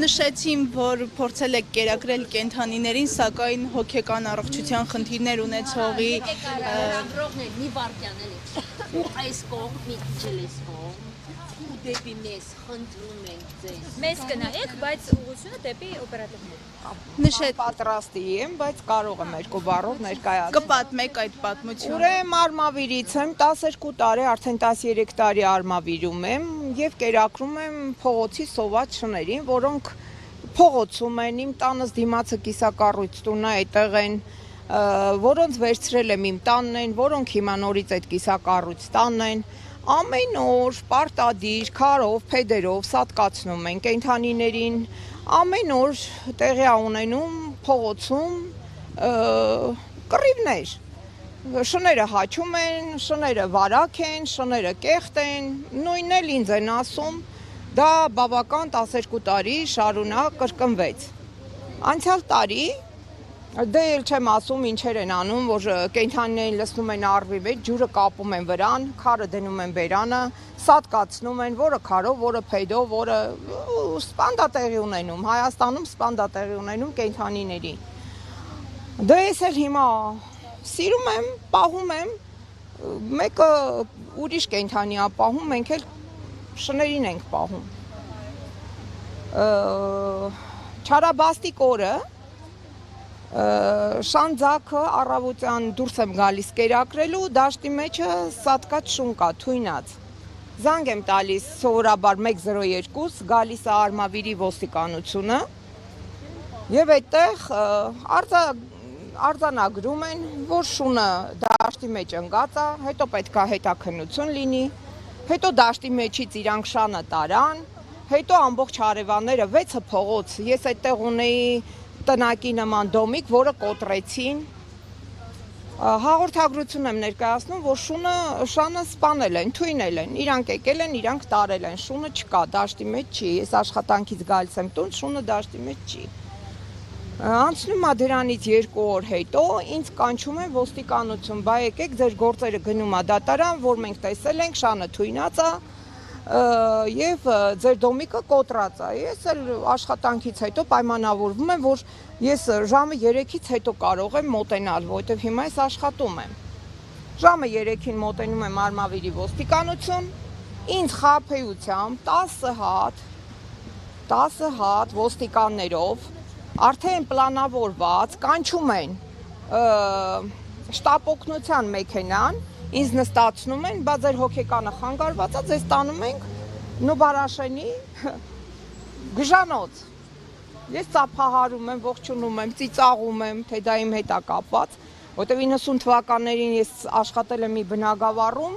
Նշեցին, որ փորձել եք կերակրել կենդանիներին, սակայն հոգեկան առողջության խնդիրներ ունեցողի Ամրողներ մի վարդյան էլի ու այս կողմ մի քիչ կողմ ու դեպի մեզ խնդրում ենք ձեզ Մեզ կնայեք, բայց ուղղությունը դեպի օպերատորներ նշեց պատրաստի եմ, բայց կարող եմ երկու բառով ներկայացնել։ Կպատմեք այդ պատմությունը։ Ուրեմն Արմավիրից եմ, 12 տարի, արդեն 13 տարի Արմավիրում եմ եւ կերակրում եմ փողոցի սոված շներին, որոնք փողոցում են, իմ տանս դիմացը կիսակառույց տուն է, այդտեղ են, որոնց վերցրել եմ իմ տանն են, որոնք հիմա նորից այդ կիսակառույց տանն են, ամեն օր պարտադիր քարով, փեդերով սատկացնում են կենդանիներին, ամեն օր տեղի ունենում փողոցում կռիվներ, շները հաչում են, շները վարակ են, շները կեղտ են, նույնն էլ ինձ են ասում, դա բավական 12 տարի շարունակ կրկնվեց։ Անցյալ տարի դե էլ չեմ ասում ինչեր են անում, որ կենդանիներին լցնում են առվի մեջ, ջուրը կապում են վրան, քարը դնում են բերանը, սատկացնում են, որը քարով, որը փեդով, որը սպանդա տեղի ունենում, Հայաստանում սպանդա տեղի ունենում կենդանիների։ Դե ես էլ հիմա սիրում եմ, պահում եմ, մեկը ուրիշ կենդանի է պահում, մենք էլ շներին ենք պահում։ Չարաբաստիկ օրը շանձակը առավոտյան դուրս եմ գալիս կերակրելու, դաշտի մեջը սատկած շուն կա, թույնած։ Զանգ եմ տալիս սովորաբար 102, գալիս է Արմավիրի ոստիկանությունը եւ այդտեղ արձանագրում են, որ շունը դաշտի մեջ ընկած է, հետո պետք է հետաքննություն լինի, հետո դաշտի մեջից իրանք շանը տարան, հետո ամբողջ հարևանները 6 փողոց, ես այդտեղ ունեի տնակի նման դոմիկ, որը կոտրեցին, հաղորդագրություն եմ ներկայացնում, որ շանը սպանել են, թույնել են, իրանք եկել են, իրանք տարել են, շունը չկա, դաշտի մեջ չի, ես աշխատանքից գալիս եմ տուն, շունը դաշտի մեջ չի։ Անցնում է դրանից 2 օր հետո, ինձ կանչում են ոստիկանություն, բա եկեք ձեր գործերը գնում է դատարան, որ մենք տեսել ենք, շանը թույնած է, եւ ձեր դոմիկը կոտրած է։ Ես էլ աշխատանքից հետո պայմանավորվում եմ, որ ես ժամը 3-ից հետո կարող եմ մոտենալ, որովհետեւ հիմա ես աշխատում եմ։ Ժամը 3-ին մոտենում եմ Արմավիրի ոստիկանություն, ինձ խաբեությամբ 10 հատ ոստիկաններով արդեն պլանավորված կանչում են շտապօգնության մեքենան, ինձ նստացնում են, բա ձեր հոգեկանը խանգարված է, ձեզ տանում ենք Նուբարաշենի գժանոց։ Ես ծափահարում եմ, ողջունում եմ, ծիծաղում եմ, թե դա իմ հետ է կապված, որտեղ 90 թվականներին ես աշխատել եմ մի բնակավարում,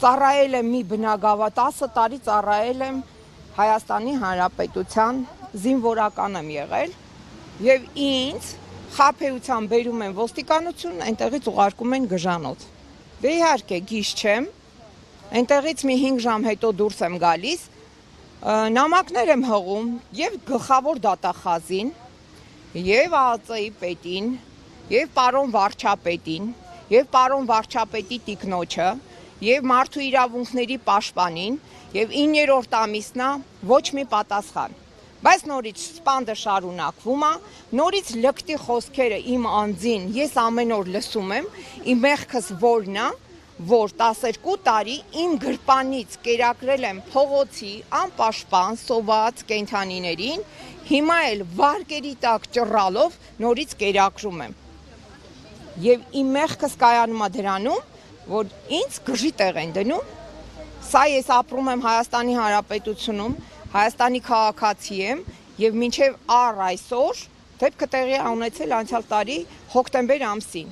ծառայել եմ մի բնակավար, 10 տարի ծառայել եմ Հայաստանի Հանրապետության, զինվորական եմ եղել, եւ ինձ խաբեությամբ բերում են ոստիկանություն, այնտեղից ուղարկում են գժանոց։ Դե իհարկե գիշ չեմ, այնտեղից մի 5 ժամ հետո դուրս եմ գալիս, նամակներ եմ հղում եւ գլխավոր դատախազին, եւ ԱԱԾ-ի պետին, եւ պարոն վարչապետին, եւ պարոն վարչապետի տիկնոջը, եւ մարդու իրավունքների պաշտպանին, եւ 9-րդ ամիսն է ոչ մի պատասխան։ Բայց նորից սպանդը շարունակվում է, նորից լկտի խոսքերը իմ անձին ես ամեն օր լսում եմ, իմ մեղքս որն է, որ 12 տարի իմ գրպանից կերակրել եմ փողոցի անպաշտպան սոված կենդանիներին, հիմա էլ վարկերի տակ ճռալով նորից կերակրում եմ։ Եվ իմ մեղքս կայանում է դրանում, որ ինձ գժի տեղ են դնում, սա ես ապրում եմ Հայաստանի Հանրապետությունում, Հայաստանի քաղաքացի եմ եւ մինչեւ առ այսօր դեպքը տեղի ունեցել անցյալ տարի հոկտեմբեր ամսին։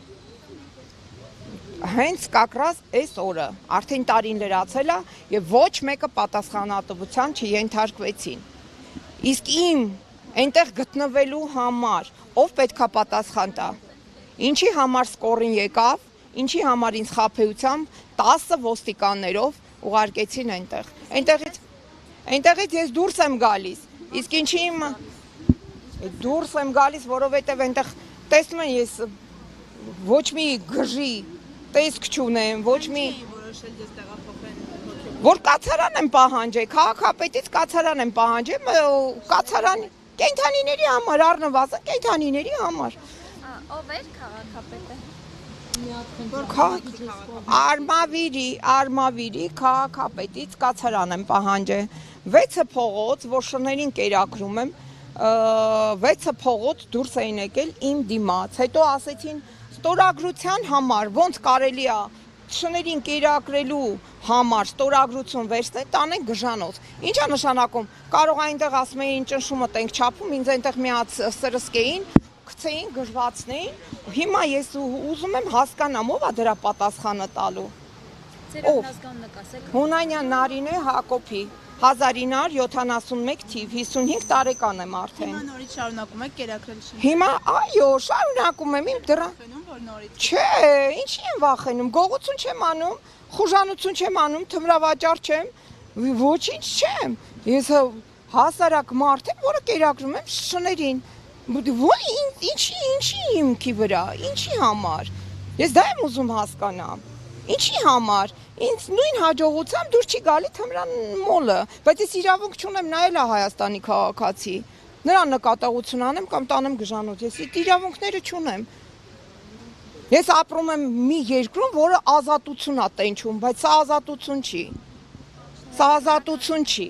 Հենց կակրած այս օրը արդեն տարին լրացել է եւ ոչ մեկը պատասխանատվության չենթարկվեցին։ Իսկ իմ այնտեղ գտնվելու համար ով պետքա պատասխան տա։ Ինչի համար սկորին եկավ, ինչի համար ինձ խաբեությամբ 10 ոստիկաններով ուղարկեցին այնտեղ։ Այնտեղից ես դուրս եմ գալիս, իսկ ինչի իմ դուրս եմ գալիս, որովհետև այնտեղ տեսնում են ես ոչ մի գժի տեսք չունեմ, ոչ մի որ կացարան եմ պահանջել, քաղաքապետից կացարան եմ պահանջել, կացարան կենդանիների համար, առնվազն կենդանիների համար։ Ով էր քաղաքապետը։ Արմավիրի քաղաքապետից կացարան եմ պահանջել 6 փողոց, որ շներին կերակրում եմ, 6 փողոց դուրս էին եկել իմ դիմաց, հետո ասեցին ստորագրության համար, ոնց կարելի է շներին կերակրելու համար ստորագրություն վերցնել, տանենք գժանոց։ Ինչ է նշանակում, կարող այնտեղ ասում էին ճնշումը տենք չափում, ինձ այնտեղ միած սրսկեին, գցեին, գժվացնեին, հիմա ես ուզում եմ հասկանամ, ով է դրա պատասխանը տալու։ Ձեր անազգանունը կասեք։ Հունանյան Նարինե Հակոբի 1971 թիվ 55 տարեկան եմ արդեն։ Հիմա նորից շարունակում եք կերակրել շին։ Հիմա այո, շարունակում եմ իմ դրա։ Որ նորից։ Չէ, ինչի եմ վախենում, գողություն չեմ անում, խուժանություն չեմ անում, թմրավաճառ չեմ, ոչինչ չեմ։ Ես հասարակ մարդ եմ, որը կերակրում եմ շներին։ Ինչի հիմքի վրա, ինչի համար։ Ես դա եմ ուզում հասկանամ։ Ինչի համար։ Ինձ նույն հաջողությամբ դուր չի գալի թմրան մոլը, բայց ես իրավունք չունեմ նայել Հայաստանի քաղաքացի։ Նրան նկատողություն անեմ կամ տանեմ գժանոց, ես այդ իրավունքները չունեմ։ Ես ապրում եմ մի երկրում, որը ազատություն է տենչում, բայց սա ազատություն չի։ Սա ազատություն չի։